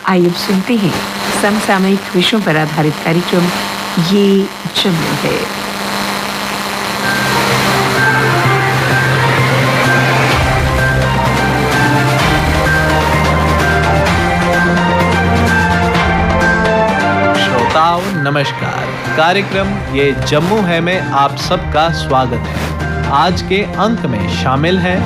आइए अब सुनते हैं समसामयिक विषयों पर आधारित कार्यक्रम ये जम्मू है। श्रोताओं नमस्कार, कार्यक्रम ये जम्मू है में आप सबका स्वागत है। आज के अंक में शामिल है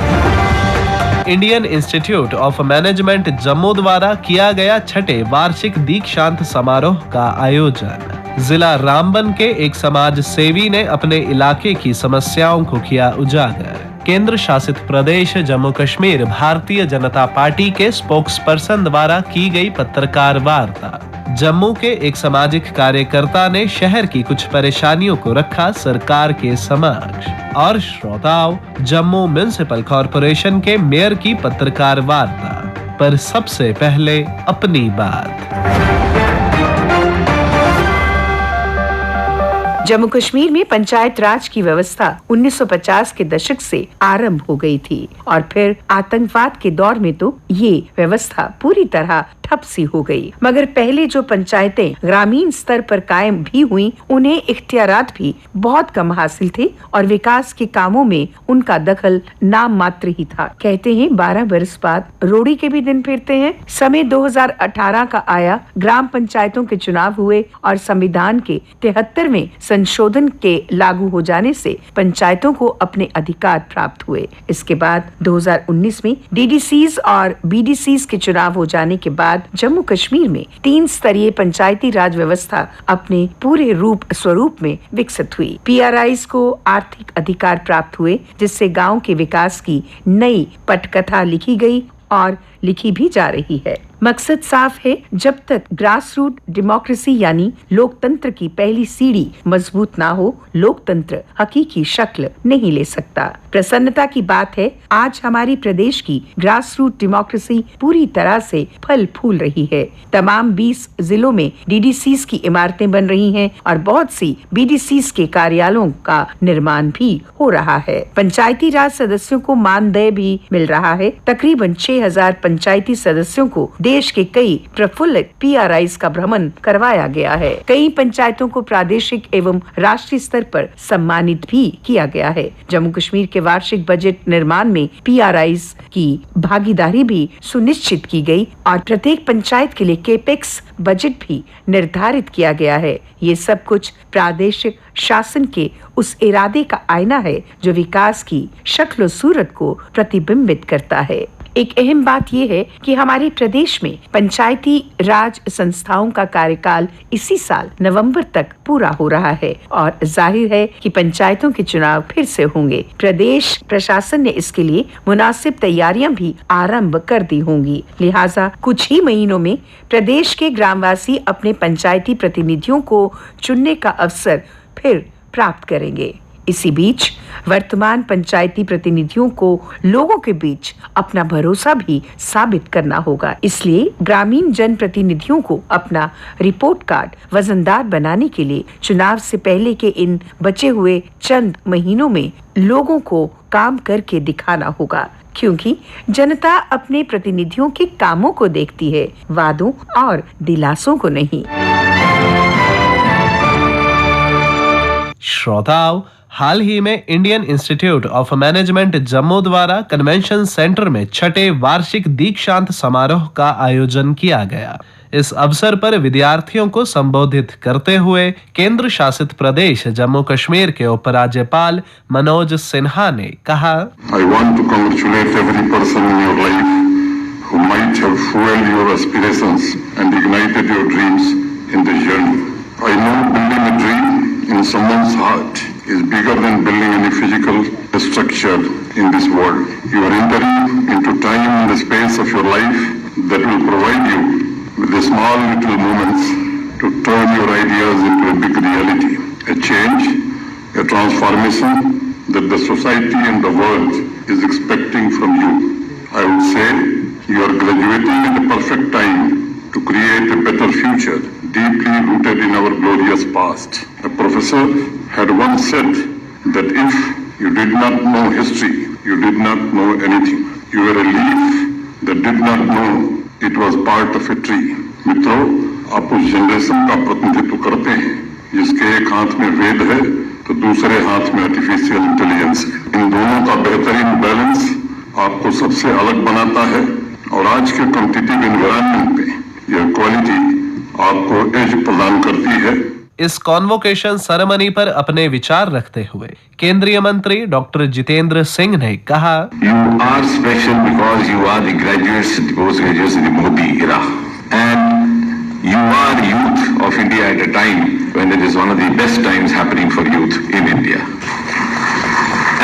Indian institute of management Jammu द्वारा किया गया छठे वार्षिक दीक्षांत समारोह का आयोजन। जिला रामबन के एक समाज सेवी ने अपने इलाके की समस्याओं को किया उजागर। केंद्र शासित प्रदेश जम्मू कश्मीर भारतीय जनता पार्टी के स्पोक्सपर्सन द्वारा की गई पत्रकार वार्ता। जम्मू के एक सामाजिक कार्यकर्ता ने शहर की कुछ परेशानियों को रखा सरकार के समक्ष। और श्रोताओं, जम्मू म्युनिसिपल कॉरपोरेशन के मेयर की पत्रकार वार्ता। पर सबसे पहले अपनी बात। जम्मू कश्मीर में पंचायत राज की व्यवस्था 1950 के दशक से आरंभ हो गई थी और फिर आतंकवाद के दौर में तो ये व्यवस्था पूरी तरह ठप सी हो गई। मगर पहले जो पंचायतें ग्रामीण स्तर पर कायम भी हुई, उन्हें इख्तियारात भी बहुत कम हासिल थे और विकास के कामों में उनका दखल नाम मात्र ही था। कहते हैं 12 बरस बाद रोड़ी के भी दिन फिरते हैं। समय 2018 का आया, ग्राम पंचायतों के चुनाव हुए और संविधान के 73वें संशोधन के लागू हो जाने से पंचायतों को अपने अधिकार प्राप्त हुए। इसके बाद 2019 में डीडीसीज और बीडीसीज के चुनाव हो जाने के बाद जम्मू कश्मीर में 3 स्तरीय पंचायती राज व्यवस्था अपने पूरे रूप स्वरूप में विकसित हुई। पीआरआईज को आर्थिक अधिकार प्राप्त हुए, जिससे गांव के विकास की नई पटकथा लिखी गई और लिखी भी जा रही है। मकसद साफ है, जब तक ग्रास रूट डेमोक्रेसी यानी लोकतंत्र की पहली सीढ़ी मजबूत ना हो, लोकतंत्र हकीकी शक्ल नहीं ले सकता। प्रसन्नता की बात है, आज हमारी प्रदेश की ग्रास रूट डेमोक्रेसी पूरी तरह से फल फूल रही है। तमाम 20 जिलों में डीडीसीज की इमारतें बन रही हैं और बहुत सी बीडीसीज के कार्यालयों का निर्माण भी हो रहा है। पंचायती राज सदस्यों को मानदेय भी मिल रहा है। तकरीबन 6000 पंचायती सदस्यों को देश के कई प्रफुल्लित पीआरआईज का भ्रमण करवाया गया है। कई पंचायतों को प्रादेशिक एवं राष्ट्रीय स्तर पर सम्मानित भी किया गया है। जम्मू कश्मीर के वार्षिक बजट निर्माण में पीआरआईज की भागीदारी भी सुनिश्चित की गई और प्रत्येक पंचायत के लिए केपेक्स बजट भी निर्धारित किया गया है। ये सब कुछ प्रादेशिक शासन के उस इरादे का आईना है जो विकास की शक्ल सूरत को प्रतिबिंबित करता है। एक अहम बात यह है कि हमारे प्रदेश में पंचायती राज संस्थाओं का कार्यकाल इसी साल नवंबर तक पूरा हो रहा है और जाहिर है कि पंचायतों के चुनाव फिर से होंगे। प्रदेश प्रशासन ने इसके लिए मुनासिब तैयारियां भी आरंभ कर दी होंगी। लिहाजा कुछ ही महीनों में प्रदेश के ग्रामवासी अपने पंचायती प्रतिनिधियों को चुनने का अवसर फिर प्राप्त करेंगे। इसी बीच वर्तमान पंचायती प्रतिनिधियों को लोगों के बीच अपना भरोसा भी साबित करना होगा। इसलिए ग्रामीण जनप्रतिनिधियों को अपना रिपोर्ट कार्ड वजनदार बनाने के लिए चुनाव से पहले के इन बचे हुए चंद महीनों में लोगों को काम करके दिखाना होगा, क्योंकि जनता अपने प्रतिनिधियों के कामों को देखती है, वादों और दिलासों को नहीं। श्रोताओं, हाल ही में Indian institute of management Jammu द्वारा कन्वेंशन सेंटर में छठे वार्षिक दीक्षांत समारोह का आयोजन किया गया। इस अवसर पर विद्यार्थियों को संबोधित करते हुए केंद्र शासित प्रदेश जम्मू कश्मीर के उपराज्यपाल मनोज सिन्हा ने कहा, I want to congratulate every person in your life who might have fueled your aspirations and ignited your dreams in this journey. I know building a dream in someone's heart is bigger than building any physical structure in this world. You are entering into time and the space of your life that will provide you with the small little moments to turn your ideas into a big reality, a change, a transformation that the society and the world is expecting from you. I would say you are graduating at a perfect time to create a better future, deeply rooted in our glorious past. A professor had once said that if you did not know history, you did not know anything. You were a leaf that did not know it was part of a tree. मित्रों, आप उस generation का प्रतिनिधित्व करते हैं जिसके एक हाथ में वेद है तो दूसरे हाथ में आर्टिफिशियल इंटेलिजेंस है। इन दोनों का बेहतरीन बैलेंस आपको सबसे अलग बनाता है और आज के कॉम्पिटिटिव एनवायरनमेंट में यह क्वालिटी आपको एज प्रदान करती है। इस कॉन्वोकेशन सेरेमनी पर अपने विचार रखते हुए केंद्रीय मंत्री डॉक्टर जितेंद्र सिंह ने कहा, You are special because you are the graduates, the post-graduates in the Modi era, and you are youth of India at a time when it is one of the best times happening for youth in India.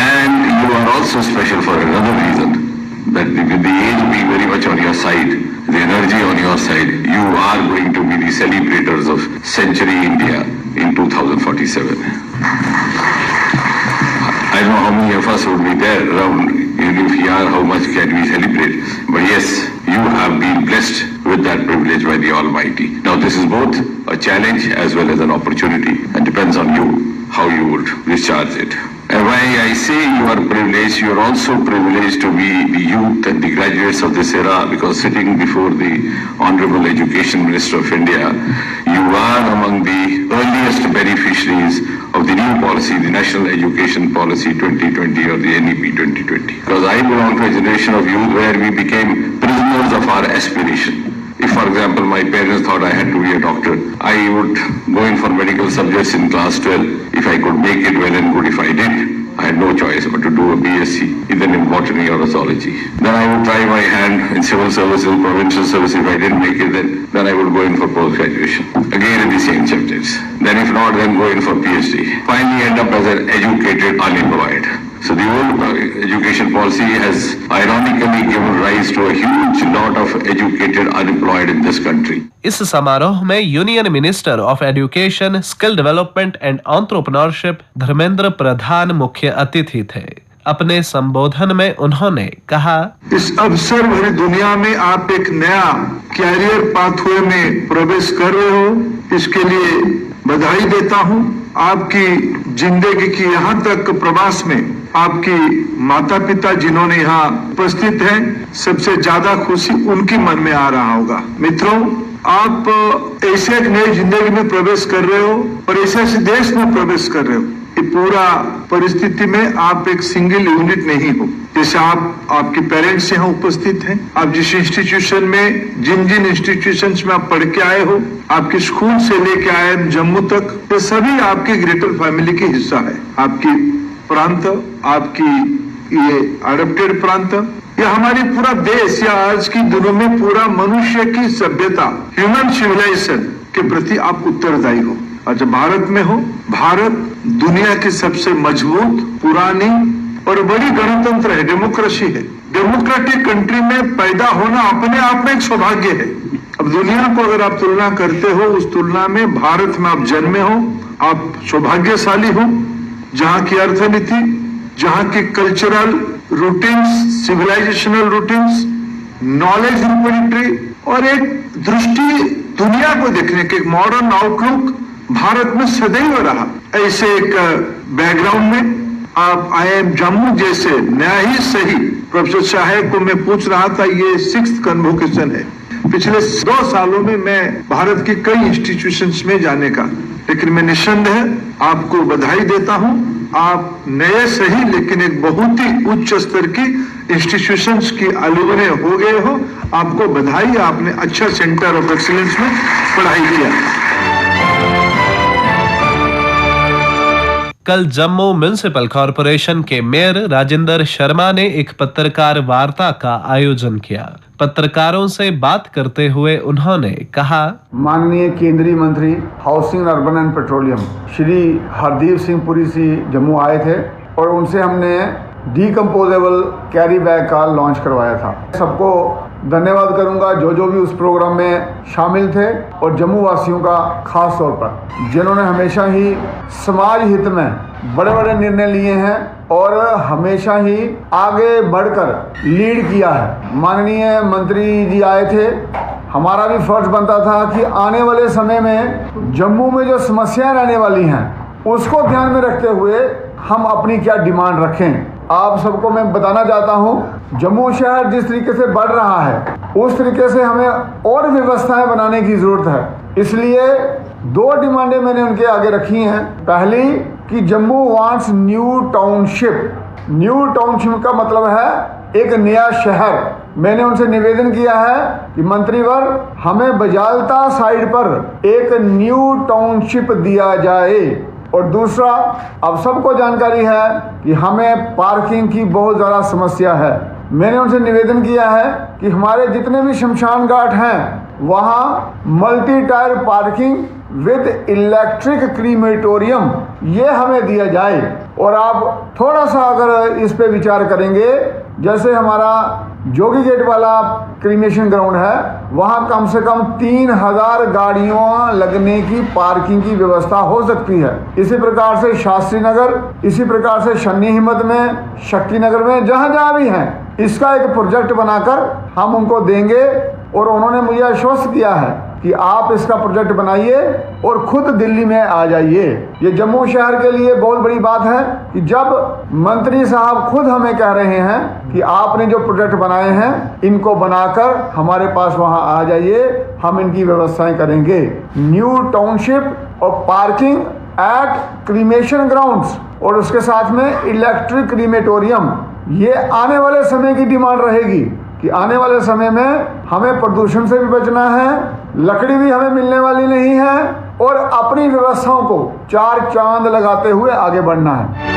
And you are also special for another reason, that with the age being very much on your side, the energy on your side, you are going to be the celebrators of Century India in 2047. I don't know how many of us would be there around, even if we are, how much can we celebrate? But yes, you have been blessed with that privilege by the Almighty. Now this is both a challenge as well as an opportunity, and depends on you how you would discharge it. And why I say you are privileged, you are also privileged to be the youth and the graduates of this era, because sitting before the Honorable Education Minister of India, you are among the earliest beneficiaries of the new policy, the National Education Policy 2020 or the NEP 2020. Because I belong to a generation of youth where we became prisoners of our aspiration. If, for example, my parents thought I had to be a doctor, I would go in for medical subjects in class 12. If I could make it, well and good. If I did, I had no choice but to do a BSc, either in botany or zoology. Then I would try my hand in civil service, in provincial service. If I didn't make it, then I would go in for post-graduation. Again in the same subjects. Then if not, then go in for PhD. Finally end up as an educated unemployed. So the old education policy has ironically given rise to a huge lot of educated unemployed in this country. इस समारोह में union minister of education, skill development and entrepreneurship Dharmendra Pradhan मुख्य अतिथि थे। अपने संबोधन में उन्होंने कहा, इस अवसर भरी दुनिया में आप एक नया कैरियर पाथवे में प्रवेश कर रहे हो, इसके लिए बधाई देता हूं। आपकी जिंदगी की यहाँ तक प्रवास में आपकी माता पिता जिन्होंने यहाँ उपस्थित हैं, सबसे ज्यादा खुशी उनकी मन में आ रहा होगा। मित्रों, आप ऐसे एक नई जिंदगी में प्रवेश कर रहे हो और ऐसे देश में प्रवेश कर रहे हो। ये पूरा परिस्थिति में आप एक सिंगल यूनिट नहीं हो। जैसे आप आपके पेरेंट्स यहाँ उपस्थित हैं, आप जिस इंस्टीट्यूशन में जिन इंस्टीट्यूशंस में आप पढ़ के आए हो, आपके स्कूल से लेके आए जम्मू तक, ये सभी आपकी ग्रेटर फैमिली की हिस्सा है। आपकी प्रांत, आपकी ये अडॉप्टेड प्रांत, या हमारी पूरा देश, या आज की दिनों में पूरा मनुष्य की सभ्यता, ह्यूमन सिविलाइजेशन के प्रति आप उत्तरदायी हो। और जब भारत में हो, भारत दुनिया की सबसे मजबूत, पुरानी और बड़ी गणतंत्र है, डेमोक्रेसी है। डेमोक्रेटिक कंट्री में पैदा होना अपने आप में एक सौभाग्य है। अब दुनिया को अगर आप तुलना करते हो, उस तुलना में भारत में आप जन्मे हो, आप सौभाग्यशाली हो। जहाँ की अर्थनीति, जहाँ की cultural routines, civilisational routines, knowledge repository और एक दृष्टि दुनिया को देखने के, एक मॉडर्न आउटलुक भारत में सदैव रहा। ऐसे एक बैकग्राउंड में आप IIM जम्मू जैसे नया ही सही, प्रोफेसर साहेब को मैं पूछ रहा था, ये 6th कन्वोकेशन है। पिछले 2 सालों में मैं भारत की कई इंस्टीट्यूशंस में जाने का, लेकिन मैं निस्संदेह आपको बधाई देता हूं। आप नए सही लेकिन एक बहुत ही उच्च स्तर की इंस्टीट्यूशंस की अलुमनी हो गए हो। आपको बधाई, आपने अच्छा सेंटर ऑफ एक्सीलेंस में पढ़ाई किया। कल जम्मू म्युनिसिपल कॉरपोरेशन के मेयर राजेंद्र शर्मा ने एक पत्रकार वार्ता का आयोजन किया। पत्रकारों से बात करते हुए उन्होंने कहा, माननीय केंद्रीय मंत्री housing, urban and petroleum Shri Hardeep Singh Puri ji Jammu आए थे और उनसे हमने डीकम्पोजेबल कैरी बैग का लॉन्च करवाया था। सबको धन्यवाद करूंगा जो भी उस प्रोग्राम में शामिल थे, और जम्मू वासियों का खास तौर पर जिन्होंने हमेशा ही समाज हित में बड़े बड़े निर्णय लिए हैं और हमेशा ही आगे बढ़कर लीड किया है। माननीय मंत्री जी आए थे, हमारा भी फर्ज बनता था कि आने वाले समय में जम्मू में जो समस्याएं रहने वाली हैं उसको ध्यान में रखते हुए हम अपनी क्या डिमांड रखें। आप सबको मैं बताना चाहता हूँ, जम्मू शहर जिस तरीके से बढ़ रहा है उस तरीके से हमें और व्यवस्थाएं बनाने की जरूरत है। इसलिए 2 डिमांडें मैंने उनके आगे रखी हैं। पहली कि Jammu wants new township. New township का मतलब है एक नया शहर। मैंने उनसे निवेदन किया है कि मंत्रीवर हमें बजालता साइड पर एक न्यू टाउनशिप दिया जाए। और दूसरा, अब सबको जानकारी है कि हमें पार्किंग की बहुत ज़्यादा समस्या है। मैंने उनसे निवेदन किया है कि हमारे जितने भी शमशान घाट हैं वहाँ multi tier parking with electric crematorium ये हमें दिया जाए। और आप थोड़ा सा अगर इस पे विचार करेंगे, जैसे हमारा जोगी गेट वाला क्रीमेशन ग्राउंड है, वहाँ कम से कम 3000 गाड़ियों लगने की पार्किंग की व्यवस्था हो सकती है। इसी प्रकार से शास्त्री नगर, इसी प्रकार से शनि हिम्मत में, शक्ति नगर में, जहाँ जहाँ भी हैं, इसका एक प्रोजेक्ट बनाकर हम उनको देंगे। और उन्होंने मुझे आश्वस्त किया है कि आप इसका प्रोजेक्ट बनाइए और खुद दिल्ली में आ जाइए। ये जम्मू शहर के लिए बहुत बड़ी बात है कि जब मंत्री साहब खुद हमें कह रहे हैं कि आपने जो प्रोजेक्ट बनाए हैं इनको बनाकर हमारे पास वहां आ जाइए, हम इनकी व्यवस्थाएं करेंगे। न्यू टाउनशिप और पार्किंग एट क्रीमेशन ग्राउंड्स और उसके साथ में इलेक्ट्रिक क्रीमेटोरियम, ये आने वाले समय की डिमांड रहेगी कि आने वाले समय में हमें प्रदूषण से भी बचना है, लकड़ी भी हमें मिलने वाली नहीं है और अपनी व्यवस्थाओं को 4 चांद लगाते हुए आगे बढ़ना है।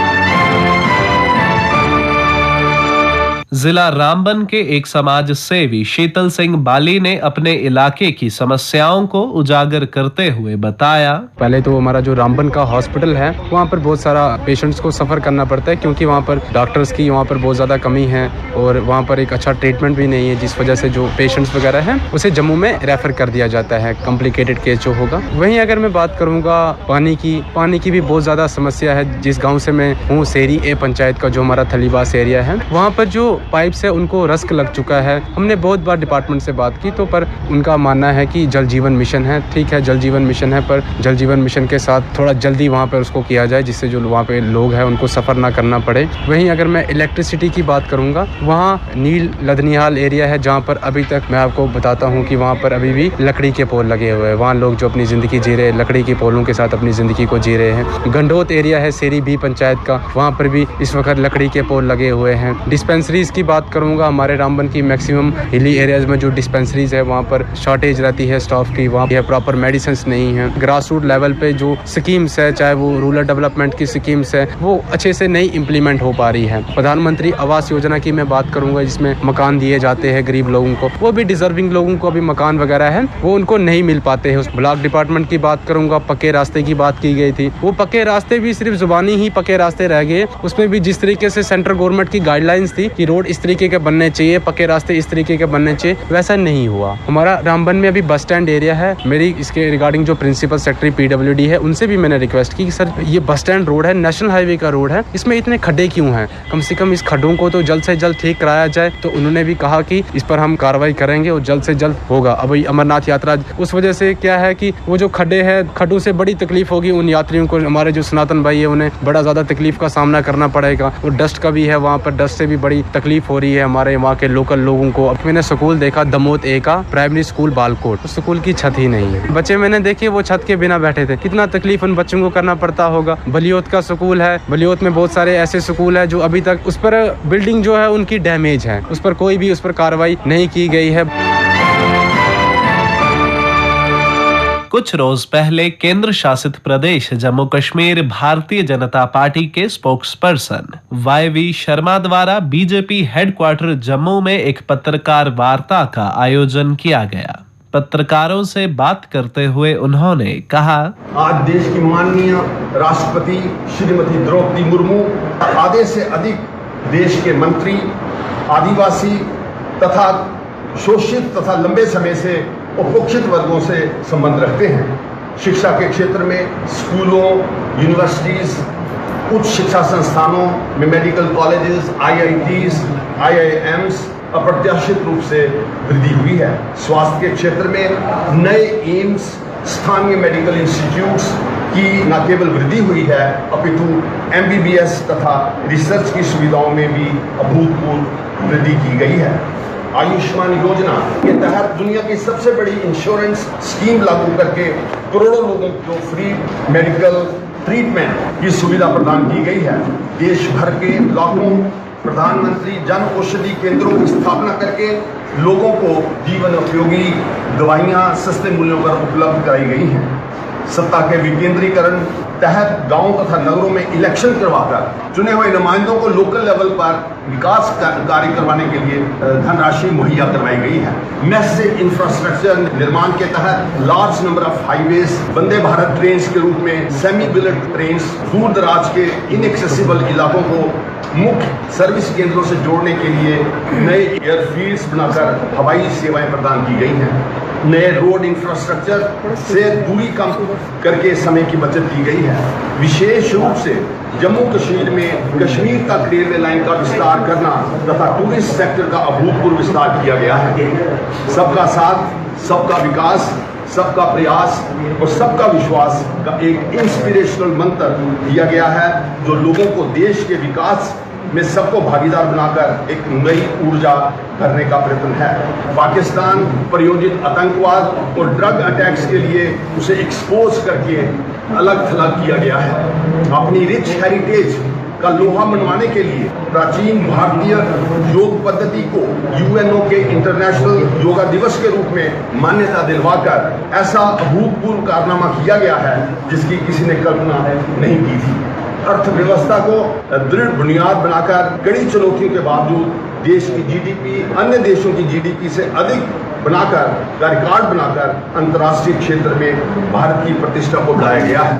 जिला रामबन के एक समाज सेवी शीतल सिंह बाली ने अपने इलाके की समस्याओं को उजागर करते हुए बताया। पहले तो हमारा जो रामबन का हॉस्पिटल है वहाँ पर बहुत सारा पेशेंट्स को सफ़र करना पड़ता है, क्योंकि वहाँ पर डॉक्टर्स की वहाँ पर बहुत ज़्यादा कमी है और वहाँ पर एक अच्छा ट्रीटमेंट भी नहीं है, जिस वजह से जो पेशेंट्स वगैरह हैं उसे जम्मू में रेफ़र कर दिया जाता है, कॉम्प्लिकेटेड केस जो होगा। वहीं अगर मैं बात करूँगा पानी की भी बहुत ज़्यादा समस्या है। जिस गाँव से मैं हूँ, सेरी ए पंचायत का जो हमारा थलीबास एरिया है, वहाँ पर जो पाइप से उनको रस्क लग चुका है। हमने बहुत बार डिपार्टमेंट से बात की तो पर उनका मानना है कि जल जीवन मिशन है। ठीक है, जल जीवन मिशन है, पर जल जीवन मिशन के साथ थोड़ा जल्दी वहाँ पर उसको किया जाए, जिससे जो वहाँ पे लोग हैं उनको सफ़र ना करना पड़े। वहीं अगर मैं इलेक्ट्रिसिटी की बात करूँगा, वहाँ नील लदनिहाल एरिया है जहाँ पर अभी तक मैं आपको बताता हूँ कि वहाँ पर अभी भी लकड़ी के पोल लगे हुए हैं। वहाँ लोग जो अपनी ज़िंदगी जी रहे हैं, लकड़ी के पोलों के साथ अपनी ज़िंदगी को जी रहे हैं। गंडोत एरिया है सेरी बी पंचायत का, वहाँ पर भी इस वक्त लकड़ी के पोल लगे हुए हैं। डिस्पेंसरीज की बात करूंगा, हमारे रामबन की मैक्सिमम हिली एरियाज में जो डिस्पेंसरीज है वहाँ पर शॉर्टेज रहती है स्टाफ की, वहाँ पर प्रॉपर मेडिसिन नहीं है। ग्रास रूट लेवल पे जो स्कीम्स है, चाहे वो रूरल डेवलपमेंट की स्कीम्स है, वो अच्छे से नहीं इम्प्लीमेंट हो पा रही है। प्रधानमंत्री आवास योजना की मैं बात करूंगा, जिसमें मकान दिए जाते हैं गरीब लोगों को, वो भी डिजर्विंग लोगों को अभी मकान वगैरह है वो उनको नहीं मिल पाते हैं। उस ब्लॉक डिपार्टमेंट की बात करूंगा, पक्के रास्ते की बात की गई थी, वो पक्के रास्ते भी सिर्फ जुबानी ही पक्के रास्ते रह गए। उसमें भी जिस तरीके से सेंट्रल गवर्नमेंट की गाइडलाइंस थी कि रोड इस तरीके के बनने चाहिए, पक्के रास्ते इस तरीके के बनने चाहिए, वैसा नहीं हुआ। हमारा रामबन में अभी बस स्टैंड एरिया है, मेरी इसके रिगार्डिंग जो प्रिंसिपल सेक्रेटरी पीडब्ल्यूडी है उनसे भी मैंने रिक्वेस्ट की कि सर ये बस स्टैंड रोड है, नेशनल हाईवे का रोड है, इसमें इतने खड्डे क्यों हैं, कम से कम इस खड्डों को तो जल्द से जल्द ठीक कराया जाए। तो उन्होंने भी कहा कि इस पर हम कार्रवाई करेंगे और जल्द से जल्द होगा। अब अमरनाथ यात्रा उस वजह से क्या है कि वो जो खड्डे हैं, खड्डों से बड़ी तकलीफ होगी उन यात्रियों को। हमारे जो सनातन भाई है उन्हें बड़ा ज्यादा तकलीफ का सामना करना पड़ेगा और डस्ट का भी है, वहाँ पर डस्ट से भी बड़ी तकलीफ हो रही है हमारे वहाँ के लोकल लोगों को। अब मैंने स्कूल देखा दमोत ए का प्राइमरी स्कूल बालकोट, स्कूल की छत ही नहीं है, बच्चे मैंने देखे वो छत के बिना बैठे थे। कितना तकलीफ उन बच्चों को करना पड़ता होगा। बलियोत का स्कूल है, बलियोत में बहुत सारे ऐसे स्कूल है जो अभी तक उस पर बिल्डिंग जो है उनकी डैमेज है, उस पर कोई भी उस पर कार्रवाई नहीं की गई है। कुछ रोज पहले केंद्र शासित प्रदेश जम्मू कश्मीर भारतीय जनता पार्टी के स्पोक्सपर्सन YV शर्मा द्वारा बीजेपी हेडक्वार्टर जम्मू में एक पत्रकार वार्ता का आयोजन किया गया। पत्रकारों से बात करते हुए उन्होंने कहा, आज देश की माननीय राष्ट्रपति श्रीमती द्रौपदी मुर्मू आधे से अधिक देश के मंत्री आदिवासी तथा शोषित तथा लंबे समय से उपेक्षित वर्गों से संबंध रखते हैं। शिक्षा के क्षेत्र में स्कूलों, यूनिवर्सिटीज, उच्च शिक्षा संस्थानों में मेडिकल कॉलेजेस, IITs, IIMs अप्रत्याशित रूप से वृद्धि हुई है। स्वास्थ्य के क्षेत्र में नए एम्स, स्थानीय मेडिकल इंस्टीट्यूट्स, की न केवल वृद्धि हुई है अपितु MBBS तथा रिसर्च की सुविधाओं में भी अभूतपूर्व वृद्धि की गई है। आयुष्मान योजना के तहत दुनिया की सबसे बड़ी इंश्योरेंस स्कीम लागू करके करोड़ों लोगों को फ्री मेडिकल ट्रीटमेंट की सुविधा प्रदान की गई है। देश भर के लाखों प्रधानमंत्री जन औषधि केंद्रों की स्थापना करके लोगों को जीवन उपयोगी दवाइयां सस्ते मूल्यों पर उपलब्ध कराई गई हैं। सत्ता के विकेंद्रीकरण तहत गांव तथा नगरों में इलेक्शन करवाकर चुने हुए नुमाइंदों को लोकल लेवल पर विकास कार्य करवाने के लिए धनराशि मुहैया करवाई गई है। मैसिव इंफ्रास्ट्रक्चर निर्माण के तहत large number of highways, Vande Bharat train के रूप में सेमी बुलेट ट्रेन दूर दराज के इनएक्सेसिबल इलाकों को मुख्य सर्विस केंद्रों से जोड़ने के लिए नए एयरफील्ड्स बनाकर हवाई सेवाएं प्रदान की गई हैं। नए रोड इंफ्रास्ट्रक्चर से दूरी कम करके समय की बचत की गई है। विशेष रूप से जम्मू कश्मीर में कश्मीर तक रेलवे लाइन का विस्तार करना तथा टूरिस्ट सेक्टर का अभूतपूर्व विस्तार किया गया है। सबका साथ, सबका विकास, सबका प्रयास और सबका विश्वास का एक इंस्पिरेशनल मंत्र दिया गया है, जो लोगों को देश के विकास में सबको भागीदार बनाकर एक नई ऊर्जा भरने का प्रयत्न है। पाकिस्तान प्रायोजित आतंकवाद और ड्रग अटैक्स के लिए उसे एक्सपोज करके अलग थलग किया गया है। अपनी रिच हेरिटेज का लोहा मनवाने के लिए प्राचीन भारतीय योग पद्धति को UNO के इंटरनेशनल योगा दिवस के रूप में मान्यता दिलवाकर ऐसा अभूतपूर्व कारनामा किया गया है जिसकी किसी ने कल्पना नहीं की थी। अर्थव्यवस्था को दृढ़ बुनियाद बनाकर कड़ी चुनौतियों के बावजूद देश की GDP अन्य देशों की GDP से अधिक बनाकर का रिकॉर्ड बनाकर अंतर्राष्ट्रीय क्षेत्र में भारत की प्रतिष्ठा को बढ़ाया गया है।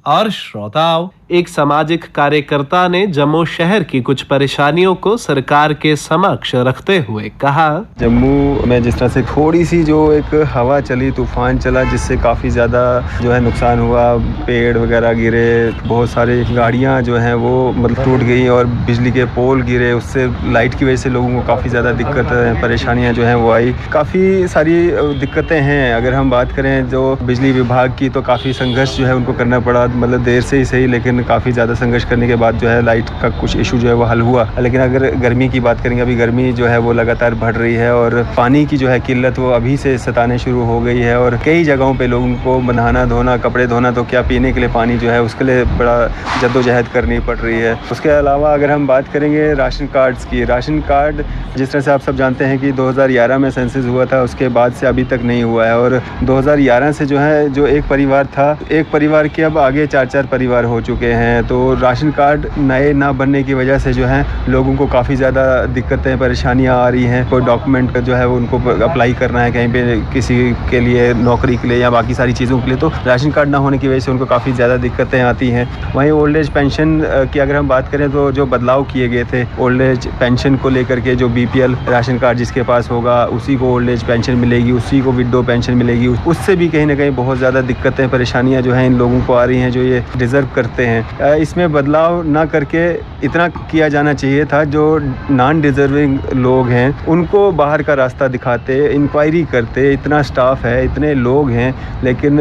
और श्रोताओं, एक सामाजिक कार्यकर्ता ने जम्मू शहर की कुछ परेशानियों को सरकार के समक्ष रखते हुए कहा, जम्मू में जिस तरह से थोड़ी सी जो एक हवा चली, तूफान चला, जिससे काफ़ी ज़्यादा जो है नुकसान हुआ, पेड़ वगैरह गिरे, बहुत सारी गाड़ियां जो हैं वो मतलब टूट गई और बिजली के पोल गिरे, उससे लाइट की वजह से लोगों को काफ़ी ज़्यादा दिक्कत परेशानियाँ जो हैं वो आई। काफ़ी सारी दिक्कतें हैं। अगर हम बात करें जो बिजली विभाग की, तो काफ़ी संघर्ष जो है उनको करना पड़ा, मतलब देर से ही सही, लेकिन काफ़ी ज़्यादा संघर्ष करने के बाद जो है लाइट का कुछ इशू जो है वो हल हुआ। लेकिन अगर गर्मी की बात करेंगे, अभी गर्मी जो है वो लगातार बढ़ रही है और पानी की जो है किल्लत वो अभी से सताने शुरू हो गई है और कई जगहों पे लोगों को नहाना धोना, कपड़े धोना, तो क्या पीने के लिए पानी जो है उसके लिए बड़ा जद्दोजहद करनी पड़ रही है। उसके अलावा अगर हम बात करेंगे राशन कार्ड्स की, राशन कार्ड जिस तरह से आप सब जानते हैं कि 2011 में सेंसस हुआ था, उसके बाद से अभी तक नहीं हुआ है और 2011 से जो है जो एक परिवार था, एक परिवार के अब आगे 4-4 परिवार हो चुके हैं। तो राशन कार्ड नए ना बनने की वजह से जो है लोगों को काफ़ी ज़्यादा दिक्कतें परेशानियां आ रही हैं। कोई डॉक्यूमेंट जो है वो उनको अप्लाई करना है कहीं पे किसी के लिए, नौकरी के लिए या बाकी सारी चीज़ों के लिए, तो राशन कार्ड ना होने की वजह से उनको काफ़ी ज़्यादा दिक्कतें आती हैं। वहीं ओल्ड एज पेंशन की अगर हम बात करें तो जो बदलाव किए गए थे ओल्ड एज पेंशन को लेकर के, जो BPL राशन कार्ड जिसके पास होगा उसी को ओल्ड एज पेंशन मिलेगी, उसी को विडो पेंशन मिलेगी, उससे भी कहीं ना कहीं बहुत ज़्यादा दिक्कतें परेशानियाँ जो हैं इन लोगों को आ रही हैं जो ये डिज़र्व करते हैं। इसमें बदलाव ना करके इतना किया जाना चाहिए था, जो नॉन डिज़र्विंग लोग हैं उनको बाहर का रास्ता दिखाते, इंक्वायरी करते। इतना स्टाफ है, इतने लोग हैं, लेकिन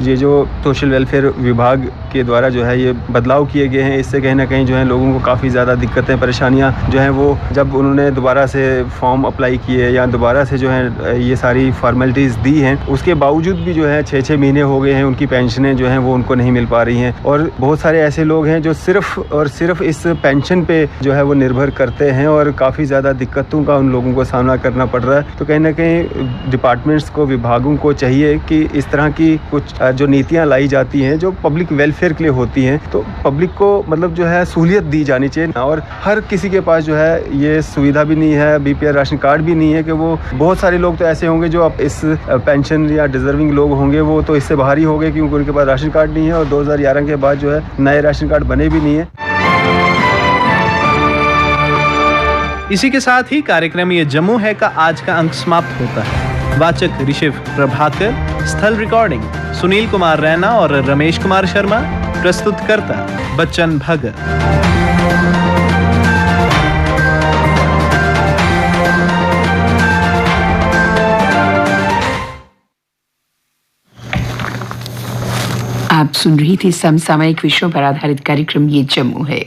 ये जो सोशल वेलफेयर विभाग के द्वारा जो है ये बदलाव किए गए हैं, इससे कहीं ना कहीं जो है लोगों को काफ़ी ज़्यादा दिक्कतें परेशानियाँ जो हैं वो, जब उन्होंने दोबारा से फॉर्म अप्लाई किए या दोबारा से जो है ये सारी फॉर्मेलिटीज़ दी हैं, उसके बावजूद भी जो है 6-6 महीने हो गए हैं उनकी पेंशनें जो हैं वो उनको नहीं मिल पा रही हैं। और बहुत सारे ऐसे लोग हैं जो सिर्फ और सिर्फ इस पेंशन पे जो है वो निर्भर करते हैं और काफ़ी ज़्यादा दिक्कतों का उन लोगों को सामना करना पड़ रहा है। तो कहीं ना कहीं डिपार्टमेंट्स को, विभागों को चाहिए कि इस तरह की कुछ जो नीतियाँ लाई जाती हैं जो पब्लिक वेलफेयर के लिए होती हैं, तो पब्लिक को मतलब जो है सहूलियत दी जानी चाहिए। और हर किसी के पास जो है ये सुविधा भी नहीं है, BPL राशन कार्ड भी नहीं है, कि वो बहुत सारे लोग तो ऐसे होंगे जो अब इस पेंशन या डिजर्विंग लोग होंगे वो तो इससे बाहर ही हो गए क्योंकि उनके पास राशन कार्ड नहीं है और 2011 के बाद जो है नए राशन कार्ड बने भी नहीं है। इसी के साथ ही कार्यक्रम ये जम्मू है का आज का अंक समाप्त होता है। वाचक ऋषिव प्रभाकर, स्थल रिकॉर्डिंग सुनील कुमार रैना और रमेश कुमार शर्मा, प्रस्तुतकर्ता बच्चन भगत। आप सुन रही थी समसामयिक विषयों पर आधारित कार्यक्रम ये जम्मू है।